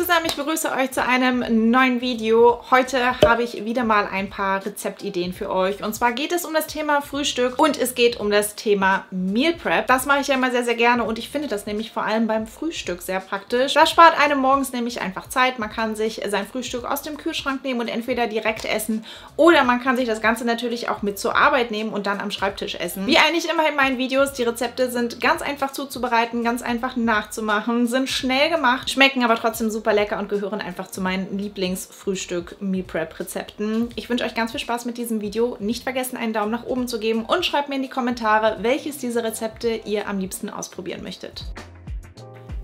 zusammen, ich begrüße euch zu einem neuen Video. Heute habe ich wieder mal ein paar Rezeptideen für euch. Und zwar geht es um das Thema Frühstück und es geht um das Thema Meal Prep. Das mache ich ja immer sehr, sehr gerne und ich finde das nämlich vor allem beim Frühstück sehr praktisch. Das spart einem morgens nämlich einfach Zeit. Man kann sich sein Frühstück aus dem Kühlschrank nehmen und entweder direkt essen oder man kann sich das Ganze natürlich auch mit zur Arbeit nehmen und dann am Schreibtisch essen. Wie eigentlich immer in meinen Videos, die Rezepte sind ganz einfach zuzubereiten, ganz einfach nachzumachen, sind schnell gemacht, schmecken aber trotzdem super lecker und gehören einfach zu meinen Lieblingsfrühstück-Meal Prep-Rezepten. Ich wünsche euch ganz viel Spaß mit diesem Video. Nicht vergessen, einen Daumen nach oben zu geben und schreibt mir in die Kommentare, welches dieser Rezepte ihr am liebsten ausprobieren möchtet.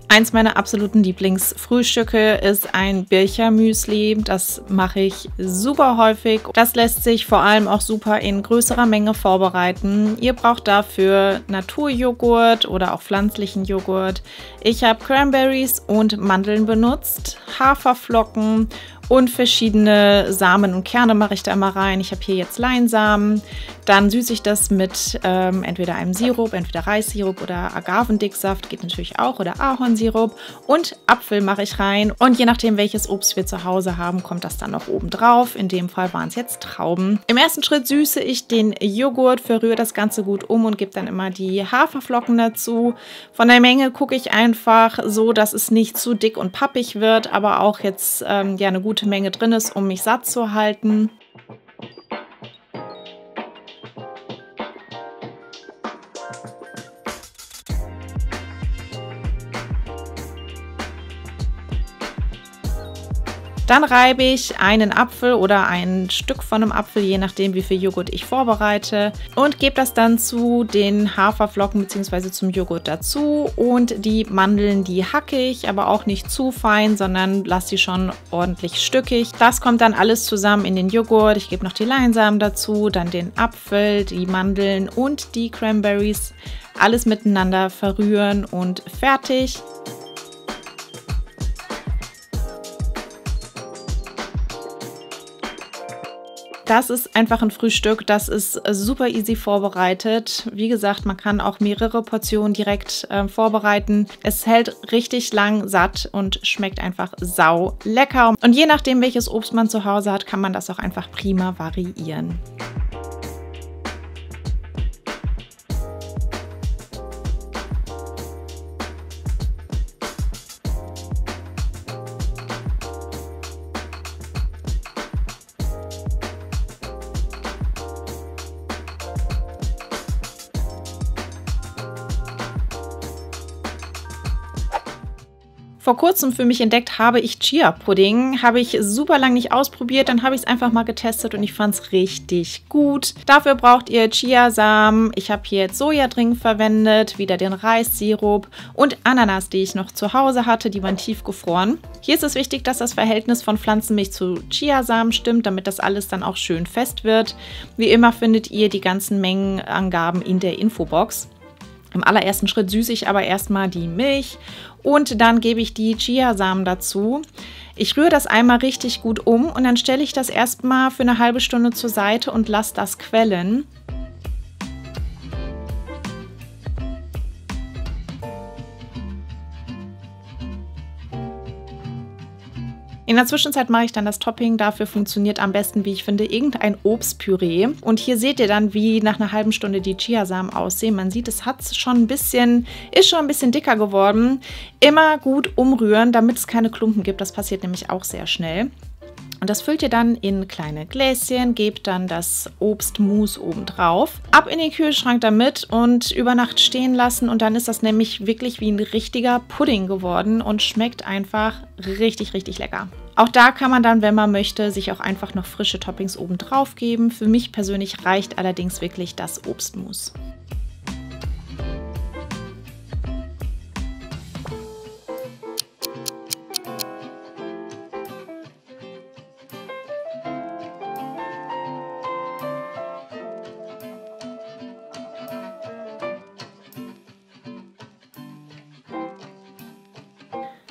Eins meiner absoluten Lieblingsfrühstücke ist ein Bircher-Müsli. Das mache ich super häufig. Das lässt sich vor allem auch super in größerer Menge vorbereiten. Ihr braucht dafür Naturjoghurt oder auch pflanzlichen Joghurt. Ich habe Cranberries und Mandeln benutzt, Haferflocken und verschiedene Samen und Kerne mache ich da immer rein. Ich habe hier jetzt Leinsamen. Dann süße ich das mit entweder einem Sirup, entweder Reissirup oder Agavendicksaft, geht natürlich auch, oder Ahornsirup. Und Apfel mache ich rein. Und je nachdem, welches Obst wir zu Hause haben, kommt das dann noch oben drauf. In dem Fall waren es jetzt Trauben. Im ersten Schritt süße ich den Joghurt, verrühre das Ganze gut um und gebe dann immer die Haferflocken dazu. Von der Menge gucke ich einfach so, dass es nicht zu dick und pappig wird, aber auch jetzt ja eine gute Menge drin ist, um mich satt zu halten. Dann reibe ich einen Apfel oder ein Stück von einem Apfel, je nachdem wie viel Joghurt ich vorbereite, und gebe das dann zu den Haferflocken bzw. zum Joghurt dazu. Und die Mandeln, die hacke ich, aber auch nicht zu fein, sondern lasse sie schon ordentlich stückig. Das kommt dann alles zusammen in den Joghurt. Ich gebe noch die Leinsamen dazu, dann den Apfel, die Mandeln und die Cranberries. Alles miteinander verrühren und fertig. Das ist einfach ein Frühstück, das ist super easy vorbereitet. Wie gesagt, man kann auch mehrere Portionen direkt vorbereiten. Es hält richtig lang satt und schmeckt einfach sau lecker. Und je nachdem, welches Obst man zu Hause hat, kann man das auch einfach prima variieren. Vor kurzem für mich entdeckt habe ich Chia-Pudding. Habe ich super lange nicht ausprobiert, dann habe ich es einfach mal getestet und ich fand es richtig gut. Dafür braucht ihr Chiasamen. Ich habe hier jetzt Sojadrink verwendet, wieder den Reissirup und Ananas, die ich noch zu Hause hatte, die waren tiefgefroren. Hier ist es wichtig, dass das Verhältnis von Pflanzenmilch zu Chiasamen stimmt, damit das alles dann auch schön fest wird. Wie immer findet ihr die ganzen Mengenangaben in der Infobox. Im allerersten Schritt süße ich aber erstmal die Milch und dann gebe ich die Chiasamen dazu. Ich rühre das einmal richtig gut um und dann stelle ich das erstmal für eine halbe Stunde zur Seite und lasse das quellen. In der Zwischenzeit mache ich dann das Topping. Dafür funktioniert am besten, wie ich finde, irgendein Obstpüree. Und hier seht ihr dann, wie nach einer halben Stunde die Chiasamen aussehen. Man sieht, es ist schon ein bisschen dicker geworden. Immer gut umrühren, damit es keine Klumpen gibt. Das passiert nämlich auch sehr schnell. Und das füllt ihr dann in kleine Gläschen, gebt dann das Obstmus oben drauf. Ab in den Kühlschrank damit und über Nacht stehen lassen. Und dann ist das nämlich wirklich wie ein richtiger Pudding geworden und schmeckt einfach richtig, richtig lecker. Auch da kann man dann, wenn man möchte, sich auch einfach noch frische Toppings oben drauf geben. Für mich persönlich reicht allerdings wirklich das Obstmus.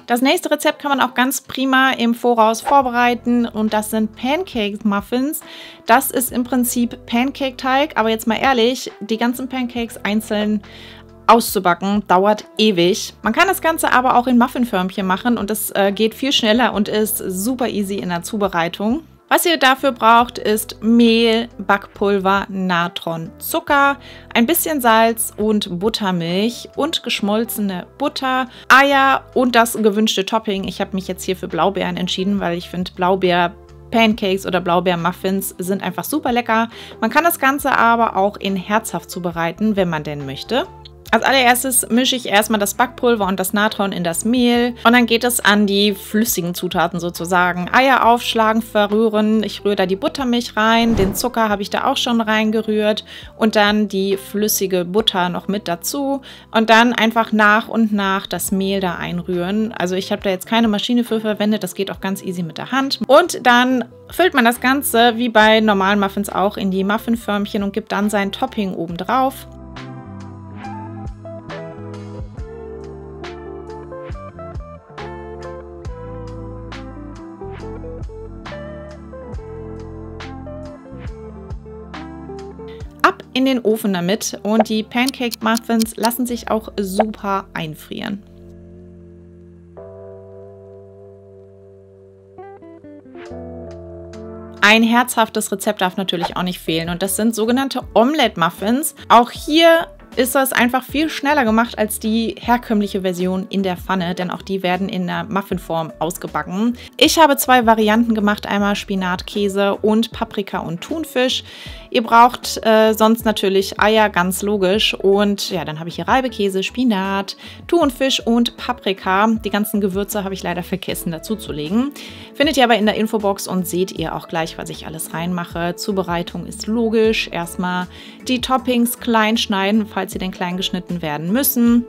Das nächste Rezept kann man auch ganz prima im Voraus vorbereiten und das sind Pancake-Muffins. Das ist im Prinzip Pancake-Teig, aber jetzt mal ehrlich, die ganzen Pancakes einzeln auszubacken, dauert ewig. Man kann das Ganze aber auch in Muffinförmchen machen und das geht viel schneller und ist super easy in der Zubereitung. Was ihr dafür braucht, ist Mehl, Backpulver, Natron, Zucker, ein bisschen Salz und Buttermilch und geschmolzene Butter, Eier und das gewünschte Topping. Ich habe mich jetzt hier für Blaubeeren entschieden, weil ich finde Blaubeer-Pancakes oder Blaubeer-Muffins sind einfach super lecker. Man kann das Ganze aber auch in herzhaft zubereiten, wenn man denn möchte. Als allererstes mische ich erstmal das Backpulver und das Natron in das Mehl und dann geht es an die flüssigen Zutaten sozusagen. Eier aufschlagen, verrühren, ich rühre da die Buttermilch rein, den Zucker habe ich da auch schon reingerührt und dann die flüssige Butter noch mit dazu und dann einfach nach und nach das Mehl da einrühren. Also ich habe da jetzt keine Maschine für verwendet, das geht auch ganz easy mit der Hand. Und dann füllt man das Ganze wie bei normalen Muffins auch in die Muffinförmchen und gibt dann sein Topping oben drauf. Ab in den Ofen damit und die Pancake-Muffins lassen sich auch super einfrieren. Ein herzhaftes Rezept darf natürlich auch nicht fehlen und das sind sogenannte Omelette-Muffins. Auch hier ist das einfach viel schneller gemacht als die herkömmliche Version in der Pfanne, denn auch die werden in der Muffinform ausgebacken. Ich habe zwei Varianten gemacht, einmal Spinat, Käse und Paprika und Thunfisch. Ihr braucht sonst natürlich Eier, ganz logisch. Und ja, dann habe ich hier Reibekäse, Spinat, Thunfisch und Paprika. Die ganzen Gewürze habe ich leider vergessen dazu zu legen. Findet ihr aber in der Infobox und seht ihr auch gleich, was ich alles reinmache. Zubereitung ist logisch. Erstmal die Toppings klein schneiden, falls sie denn klein geschnitten werden müssen.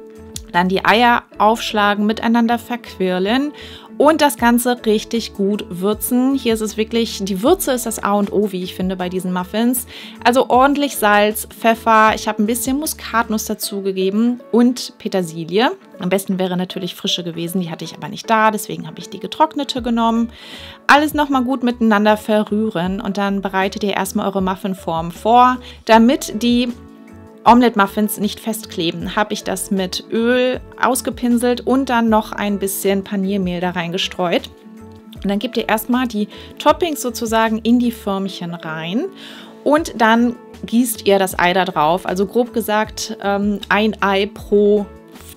Dann die Eier aufschlagen, miteinander verquirlen und das Ganze richtig gut würzen. Hier ist es wirklich, die Würze ist das A und O, wie ich finde, bei diesen Muffins. Also ordentlich Salz, Pfeffer, ich habe ein bisschen Muskatnuss dazugegeben und Petersilie. Am besten wäre natürlich frische gewesen, die hatte ich aber nicht da, deswegen habe ich die getrocknete genommen. Alles nochmal gut miteinander verrühren und dann bereitet ihr erstmal eure Muffinform vor, damit die Omelette-Muffins nicht festkleben, habe ich das mit Öl ausgepinselt und dann noch ein bisschen Paniermehl da reingestreut. Und dann gebt ihr erstmal die Toppings sozusagen in die Förmchen rein und dann gießt ihr das Ei da drauf. Also grob gesagt ein Ei pro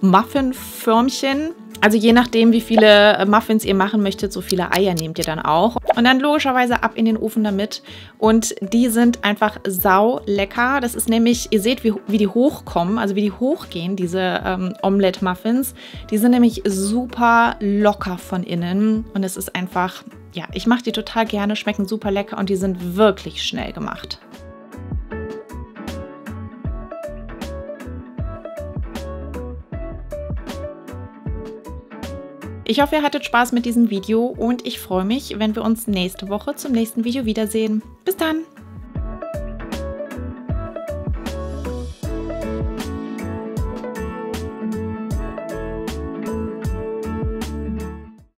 Muffinförmchen. Also je nachdem, wie viele Muffins ihr machen möchtet, so viele Eier nehmt ihr dann auch. Und dann logischerweise ab in den Ofen damit. Und die sind einfach sau lecker. Das ist nämlich, ihr seht, wie die hochkommen, also wie die hochgehen, diese Omelette-Muffins. Die sind nämlich super locker von innen. Und es ist einfach, ja, ich mache die total gerne, schmecken super lecker und die sind wirklich schnell gemacht. Ich hoffe, ihr hattet Spaß mit diesem Video und ich freue mich, wenn wir uns nächste Woche zum nächsten Video wiedersehen. Bis dann!